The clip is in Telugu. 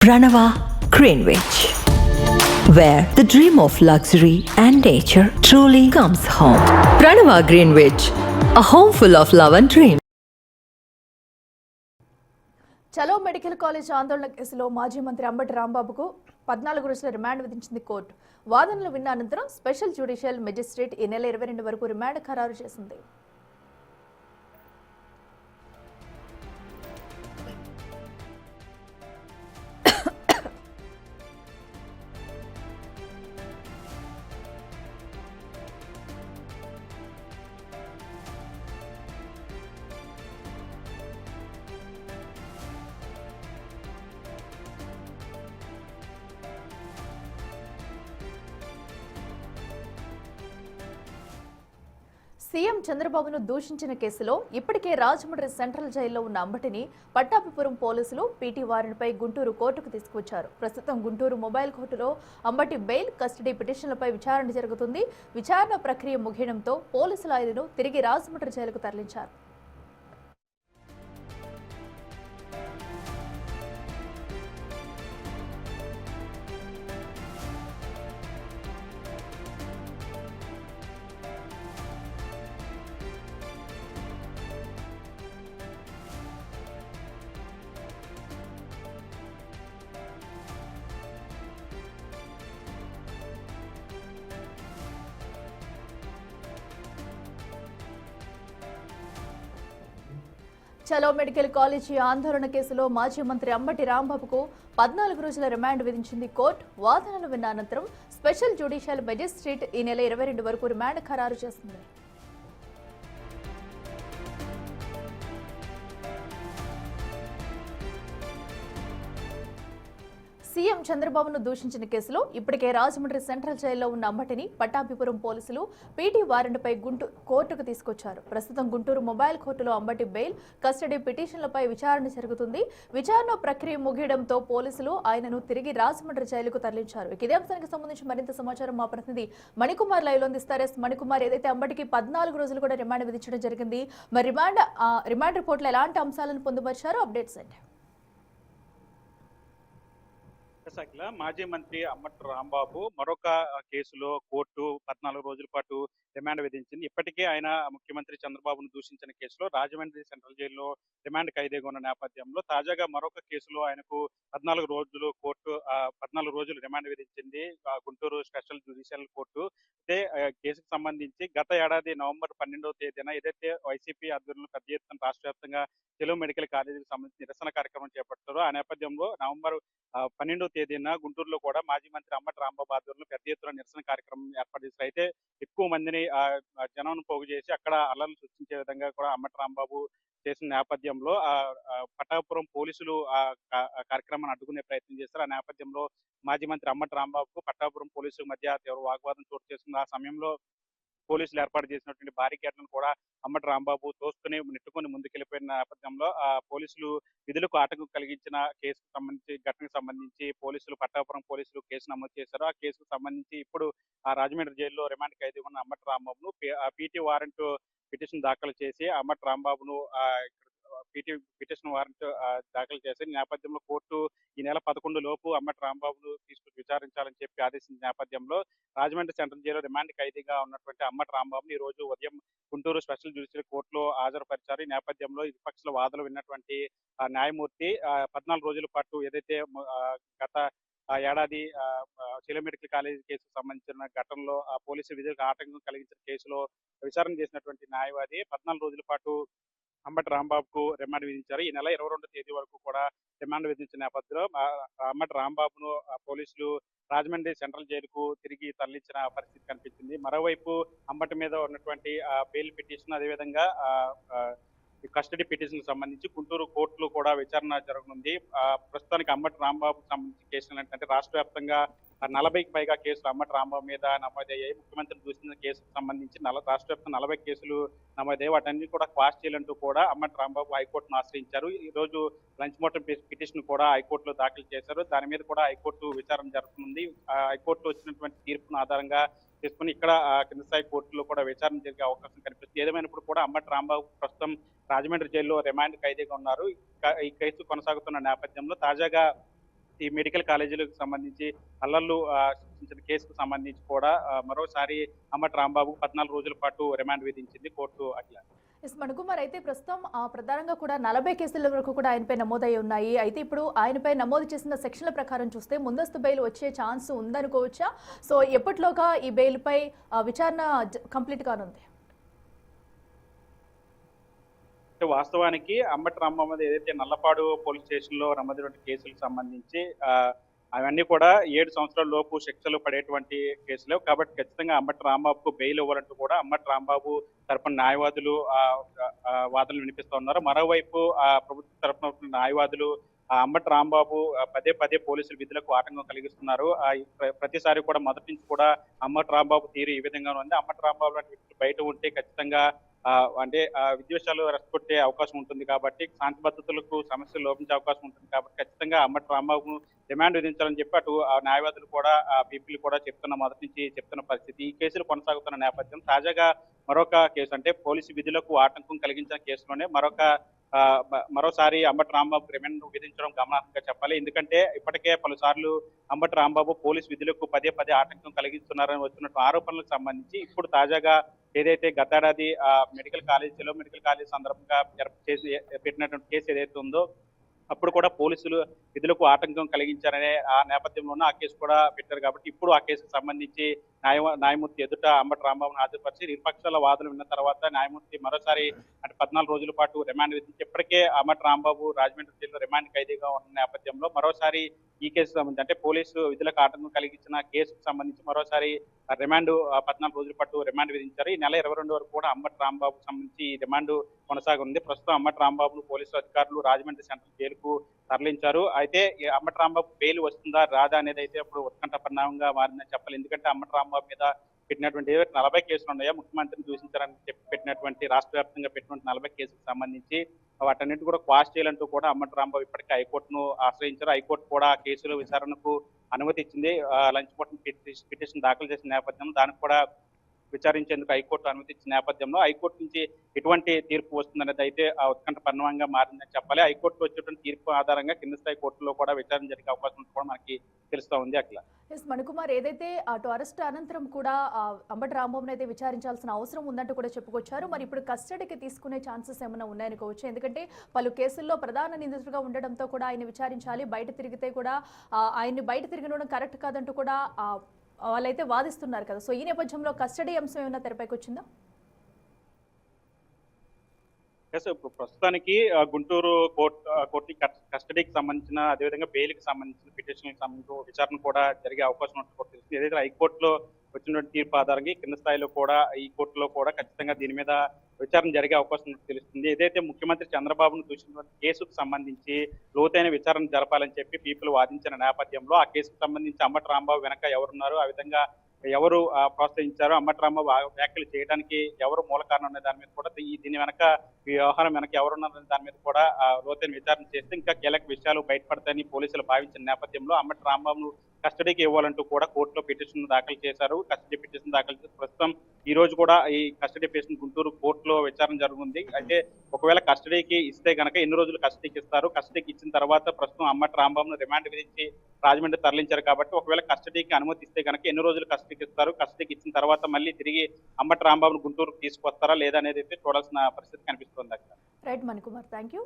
Pranava Greenwich, where the dream of luxury and nature truly comes home. Pranava Greenwich, a home full of love and dreams. చలో మెడికల్ కాలేజ్ ఆందోళన కేసులో మాజీ మంత్రి అంబటి రాంబాబుకు 14 రోజుల రిమాండ్ విధించింది కోర్టు. వాదనలు విన్న అనంతరం స్పెషల్ జ్యుడిషియల్ మెజిస్ట్రేట్ ఈ నెల 22 వరకు రిమాండ్ ఖరారు చేసింది. సీఎం చంద్రబాబును దూషించిన కేసులో ఇప్పటికే రాజమండ్రి సెంట్రల్ జైల్లో ఉన్న అంబటిని పట్టాభిపురం పోలీసులు పీటీ వారెంట్పై గుంటూరు కోర్టుకు తీసుకువచ్చారు. ప్రస్తుతం గుంటూరు మొబైల్ కోర్టులో అంబటి బెయిల్, కస్టడీ పిటిషన్లపై విచారణ జరుగుతుంది. విచారణ ప్రక్రియ ముగియడంతో పోలీసులు ఆయనను తిరిగి రాజమండ్రి జైలుకు తరలించారు. చలో మెడికల్ కాలేజీ ఆందోళన కేసులో మాజీ మంత్రి అంబటి రాంబాబుకు 14 రోజుల రిమాండ్ విధించింది కోర్టు. వాదనలు విన్న అనంతరం స్పెషల్ జ్యుడిషియల్ మెజిస్ట్రేట్ ఈ నెల 22 వరకు రిమాండ్ ఖరారు చేసింది. సీఎం చంద్రబాబును దూషించిన కేసులో ఇప్పటికే రాజమండ్రి సెంట్రల్ జైల్లో ఉన్న అంబటిని పట్టాభిపురం పోలీసులు పీటీ వారెంట్పై కోర్టుకు తీసుకొచ్చారు. ప్రస్తుతం గుంటూరు మొబైల్ కోర్టులో అంబటి బెయిల్, కస్టడీ పిటిషన్లపై విచారణ జరుగుతుంది. విచారణ ప్రక్రియ ముగియడంతో పోలీసులు ఆయనను తిరిగి రాజమండ్రి జైలుకు తరలించారు. ఇదే అంశానికి సంబంధించి మరింత సమాచారం మా ప్రతినిధి మణికుమార్ లైవ్ లో అందిస్తారు. మణికుమార్, ఏదైతే అంబటికి 14 రోజులు కూడా రిమాండ్ విధించడం జరిగింది, మరి రిమాండ్ రిపోర్ట్లో ఎలాంటి అంశాలను పొందుపరిచారో అప్డేట్స్ ఏంటి? మాజీ మంత్రి అంబటి రాంబాబు మరొక కేసులో కోర్టు 14 రోజుల పాటు రిమాండ్ విధించింది. ఇప్పటికే ఆయన ముఖ్యమంత్రి చంద్రబాబును దూషించిన కేసులో రాజమండ్రి సెంట్రల్ జైల్లో రిమాండ్ ఖైదీగా ఉన్న నేపథ్యంలో తాజాగా మరొక కేసులో ఆయనకు 14 రోజులు కోర్టు 14 రోజులు రిమాండ్ విధించింది గుంటూరు స్పెషల్ జ్యుడిషియల్ కోర్టు. అయితే కేసుకు సంబంధించి గత ఏడాది నవంబర్ 12వ తేదీన ఏదైతే వైసీపీ ఆధ్వర్యంలో పెద్ద ఎత్తున రాష్ట్ర వ్యాప్తంగా తెలుగు మెడికల్ కాలేజీకి సంబంధించి నిరసన కార్యక్రమం చేపట్టారో ఆ నేపథ్యంలో నవంబర్ 12వ తేదీన గుంటూరులో కూడా మాజీ మంత్రి అంబటి రాంబాబు ఆధ్వర్యంలో పెద్ద ఎత్తున నిరసన కార్యక్రమం ఏర్పాటు చేశారు. అయితే ఎక్కువ మందిని జనం పోగు చేసి అక్కడ అల్లర్లు సృష్టించే విధంగా కూడా అంబటి రాంబాబు చేసిన నేపథ్యంలో పట్టాపురం పోలీసులు ఆ కార్యక్రమాన్ని అడ్డుకునే ప్రయత్నం చేశారు. ఆ నేపథ్యంలో మాజీ మంత్రి అంబటి రాంబాబుకు పట్టాపురం పోలీసుల మధ్య తీవ్ర వాగ్వాదం చోటు చేసుకుంది. ఆ సమయంలో పోలీసులు ఏర్పాటు చేసినటువంటి బారికేడ్లను కూడా అంబటి రాంబాబు తోసుకుని నెట్టుకుని ముందుకెళ్లిపోయిన నేపథ్యంలో పోలీసులు విధులకు ఆటంకం కలిగించిన కేసుకు సంబంధించి ఘటనకు సంబంధించి పట్టాపురం పోలీసులు కేసు నమోదు చేశారు. ఆ కేసుకు సంబంధించి ఇప్పుడు రాజమండ్రి జైల్లో రిమాండ్ ఖైదీ ఉన్న అంబటి రాంబాబును పీటీ వారెంట్ పిటిషన్ దాఖలు చేసి అంబటి రాంబాబును పిటిషన్ వారెంట్ దాఖలు చేసి నేపథ్యంలో కోర్టు ఈ నెల 11 లోపు అంబటి రాంబాబును తీసుకుని విచారించాలని చెప్పి ఆదేశించిన నేపథ్యంలో రాజమండ్రి సెంట్రల్ జైల్లో రిమాండ్ ఖైదీగా ఉన్నటువంటి అంబటి రాంబాబుని ఈ రోజు ఉదయం గుంటూరు స్పెషల్ జ్యుడిషియల్ కోర్టులో హాజరుపరిచారు. ఈ నేపథ్యంలో విపక్షల వాదనలు విన్నటువంటి న్యాయమూర్తి 14 రోజుల పాటు ఏదైతే గత ఏడాది చిలో మెడికల్ కాలేజీ కేసుకు సంబంధించిన ఘటనలో పోలీసు విధులకు ఆటంకం కలిగించిన కేసులో విచారణ చేసినటువంటి న్యాయవాది 14 రోజుల పాటు అంబటి రాంబాబుకు రిమాండ్ విధించారు. ఈ నెల 22వ తేదీ వరకు కూడా రిమాండ్ విధించిన నేపథ్యంలో అంబటి రాంబాబును పోలీసులు రాజమండ్రి సెంట్రల్ జైలుకు తిరిగి తరలించిన పరిస్థితి కనిపించింది. మరోవైపు అంబటి మీద ఉన్నటువంటి బెయిల్ పిటిషన్, అదేవిధంగా కస్టడీ పిటిషన్ సంబంధించి గుంటూరు కోర్టులో కూడా విచారణ జరగనుంది. ప్రస్తుతానికి అంబటి రాంబాబుకు సంబంధించిన కేసులు ఏంటంటే రాష్ట్ర వ్యాప్తంగా 40కి పైగా కేసులు అంబటి రాంబాబు మీద నమోదయ్యాయి. ముఖ్యమంత్రిని దూషించిన కేసుకు సంబంధించి రాష్ట్ర వ్యాప్తంగా 40 కేసులు నమోదయ్యాయి. వాటన్ని కూడా క్వాష్ చేయాలంటూ కూడా అంబటి రాంబాబు హైకోర్టును ఆశ్రయించారు. ఈ రోజు లంచ్ మోషన్ పిటిషన్ కూడా హైకోర్టులో దాఖలు చేశారు. దాని మీద కూడా హైకోర్టు విచారణ జరుగుతుంది. హైకోర్టులో వచ్చినటువంటి తీర్పును ఆధారంగా తీసుకుని ఇక్కడ కింద స్థాయి కోర్టులో కూడా విచారణ జరిగే అవకాశం కనిపిస్తుంది. ఏదేమైనప్పుడు కూడా అంబటి రాంబాబు ప్రస్తుతం రాజమండ్రి జైల్లో రిమాండ్ ఖైదీగా ఉన్నారు. ఈ కేసు కొనసాగుతున్న నేపథ్యంలో తాజాగా ఈ మెడికల్ కాలేజీలకు సంబంధించి అల్లర్లు సృష్టించిన కేసుకు సంబంధించి కూడా మరోసారి అంబటి రాంబాబు 14 రోజుల పాటు రిమాండ్ విధించింది కోర్టు. అట్లా ఎస్ మణికుమార్, అయితే ప్రస్తుతం ప్రధానంగా కూడా 40 కేసుల వరకు కూడా ఆయనపై నమోదై ఉన్నాయి. అయితే ఇప్పుడు ఆయనపై నమోదు చేసిన సెక్షన్ల ప్రకారం చూస్తే ముందస్తు బెయిల్ వచ్చే ఛాన్స్ ఉందనుకోవచ్చా? సో ఎప్పటిలోగా ఈ బెయిల్ పై విచారణ కంప్లీట్ కానుంది? వాస్తవానికి అంబటి రాంబాబు మీద ఏదైతే నల్లపాడు పోలీస్ స్టేషన్ లో నమోదైన కేసులకు సంబంధించి అవన్నీ కూడా 7 సంవత్సరాల లోపు శిక్షలు పడేటువంటి కేసులు కాబట్టి ఖచ్చితంగా అంబటి రాంబాబుకు బెయిల్ ఇవ్వాలంటూ కూడా అంబటి రాంబాబు తరపున న్యాయవాదులు వాదనలు వినిపిస్తూ ఉన్నారు. మరోవైపు ప్రభుత్వ తరపున న్యాయవాదులు అంబటి రాంబాబు పదే పదే పోలీసుల విధులకు ఆటంకం కలిగిస్తున్నారు. ప్రతిసారి కూడా మొదటి నుంచి కూడా అంబటి రాంబాబు తీరు ఈ విధంగానే ఉంది. అంబటి రాంబాబు లాంటి వ్యక్తులు బయట ఉంటే ఖచ్చితంగా అంటే విద్వేషాలు రెచ్చగొట్టే అవకాశం ఉంటుంది కాబట్టి శాంతి భద్రతలకు సమస్యలు లోపించే అవకాశం ఉంటుంది కాబట్టి ఖచ్చితంగా అంబటి రాంబాబును డిమాండ్ విధించాలని చెప్పి అటు న్యాయవాదులు కూడా పీపీలు కూడా మొదటి నుంచి చెప్తున్న పరిస్థితి. ఈ కేసులు కొనసాగుతున్న నేపథ్యం తాజాగా మరొక కేసు అంటే పోలీసు విధులకు ఆటంకం కలిగించిన కేసులోనే మరోసారి అంబటి రాంబాబు రిమాండ్ విధించడం గమనార్హంగా చెప్పాలి. ఎందుకంటే ఇప్పటికే పలుసార్లు అంబటి రాంబాబు పోలీసు విధులకు పదే పదే ఆటంకం కలిగిస్తున్నారని వచ్చినట్టు ఆరోపణలకు సంబంధించి ఇప్పుడు తాజాగా ఏదైతే గతేడాది మెడికల్ కాలేజీ సందర్భంగా పెట్టినటువంటి కేసు ఏదైతే ఉందో అప్పుడు కూడా పోలీసులు విధులకు ఆటంకం కలిగించారనే ఆ నేపథ్యంలోనే ఆ కేసు కూడా పెట్టారు కాబట్టి ఇప్పుడు ఆ కేసుకు సంబంధించి న్యాయమూర్తి ఎదుట అంబటి రాంబాబును హాజరుపరిచి ఇరుపక్షాల వాదనలు విన్న తర్వాత న్యాయమూర్తి మరోసారి అంటే 14 రోజుల పాటు రిమాండ్ విధించి ఇప్పటికే అంబటి రాంబాబు రాజమండ్రి జైల్లో రిమాండ్ ఖైదీగా ఉన్న నేపథ్యంలో మరోసారి ఈ కేసు సంబంధించి అంటే పోలీసు విధులకు ఆటంకం కలిగించిన కేసుకు సంబంధించి మరోసారి రిమాండ్ 14 రోజుల పాటు రిమాండ్ విధించారు. ఈ నెల 22 వరకు కూడా అంబటి రాంబాబుకు సంబంధించి ఈ రిమాండ్ కొనసాగుంది. ప్రస్తుతం అంబటి రాంబాబును పోలీసు అధికారులు రాజమండ్రి సెంట్రల్ జైలుకు తరలించారు. అయితే అంబటి రాంబాబు బెయిల్ వస్తుందా రాదా అనేది అయితే ఇప్పుడు ఉత్కంఠ పరిణామంగా మారిందని చెప్పాలి. ఎందుకంటే అంబటి రాంబాబు మీద పెట్టినటువంటి 40 కేసులు ఉన్నాయో ముఖ్యమంత్రిని దూషించారని చెప్పి పెట్టినటువంటి రాష్ట్ర వ్యాప్తంగా పెట్టినటువంటి 40 కేసులకు సంబంధించి వాటన్నిటి కూడా క్వాష్ చేయాలంటూ కూడా అంబటి రాంబాబు ఇప్పటికే హైకోర్టును ఆశ్రయించారు. హైకోర్టు కూడా కేసుల విచారణకు అనుమతి ఇచ్చింది. లంచ్ మోషన్ పిటిషన్ దాఖలు చేసిన నేపథ్యంలో దానికి కూడా విచారించేందుకు హైకోర్టు అనుమతి ఇచ్చిన నేపథ్యంలో హైకోర్టు నుంచి ఎటువంటి తీర్పు వస్తుందనేది అయితే ఉత్కంఠ పరిణామంగా మారిందని చెప్పాలి. హైకోర్టులో వచ్చేటువంటి తీర్పు ఆధారంగా కింద స్థాయి కోర్టులో కూడా విచారణ జరిగే అవకాశం కూడా మనకి తెలుస్తా ఉంది. అట్లా ఎస్ మణికుమార్, ఏదైతే అటు అరెస్ట్ అనంతరం కూడా అంబటి రాంబాబుని అయితే విచారించాల్సిన అవసరం ఉందంటూ కూడా చెప్పుకొచ్చారు. మరి ఇప్పుడు కస్టడీకి తీసుకునే ఛాన్సెస్ ఏమైనా ఉన్నాయనుకోవచ్చు? ఎందుకంటే పలు కేసుల్లో ప్రధాన నిందితుడిగా ఉండడంతో కూడా ఆయన విచారించాలి, బయట తిరిగితే కూడా ఆయన్ని బయట తిరగడం కరెక్ట్ కాదంటూ కూడా వాళ్ళైతే వాదిస్తున్నారు కదా. సో ఈ నేపథ్యంలో కస్టడీ అంశం ఏమైనా తెరపైకి వచ్చిందా? ప్రస్తుతానికి గుంటూరు కోర్టు కస్టడీకి సంబంధించిన అదేవిధంగా బెయిల్కి సంబంధించిన పిటిషన్కి సంబంధించిన విచారణ కూడా జరిగే అవకాశం ఉన్నట్టు తెలుస్తుంది. ఏదైతే హైకోర్టులో వచ్చినటువంటి తీర్పు ఆధారంగా కింద స్థాయిలో కూడా ఈ కోర్టులో కూడా ఖచ్చితంగా దీని మీద విచారణ జరిగే అవకాశం ఉన్నట్టు తెలుస్తుంది. ఏదైతే ముఖ్యమంత్రి చంద్రబాబును దూషించిన కేసుకు సంబంధించి లోతైన విచారణ జరపాలని చెప్పి పీపుల్ వాదించిన నేపథ్యంలో ఆ కేసుకు సంబంధించి అంబటి రాంబాబు వెనక ఎవరున్నారు, ఆ విధంగా ఎవరు ప్రోత్సహించారో అంబటి రాంబాబు వ్యాఖ్యలు చేయడానికి ఎవరు మూల కారణం అనే దాని మీద కూడా దీని వెనక ఈ వ్యవహారం వెనక ఎవరున్నారనే దాని మీద కూడా లోతైన విచారణ చేస్తే ఇంకా కీలక విషయాలు బయటపడతాయని పోలీసులు భావించిన నేపథ్యంలో అంబటి రాంబాబును కస్టడీకి ఇవ్వాలంటూ కూడా కోర్టులో పిటిషన్ దాఖలు చేశారు. కస్టడీ పిటిషన్ దాఖలు చేసి ప్రస్తుతం ఈ రోజు కూడా ఈ కస్టడీ పిటిషన్ గుంటూరు కోర్టులో విచారణ జరుగుతుంది. అయితే ఒకవేళ కస్టడీకి ఇస్తే గనక ఎన్ని రోజులు కస్టడీకి ఇస్తారు, కస్టడీకి ఇచ్చిన తర్వాత ప్రస్తుతం అంబటి రాంబాబును రిమాండ్ విధించి రాజమండ్రి తరలించారు కాబట్టి ఒకవేళ కస్టడీకి అనుమతి ఇస్తే గనక ఎన్ని రోజులు కస్టడీకి ఇస్తారు, కస్టడీకి ఇచ్చిన తర్వాత మళ్ళీ తిరిగి అంబటి రాంబాబును గుంటూరుకు తీసుకొస్తారా లేదా అనేది అయితే చూడాల్సిన పరిస్థితి కనిపిస్తుంది. అక్కడ రైట్ మణికుమార్, థ్యాంక్ యూ.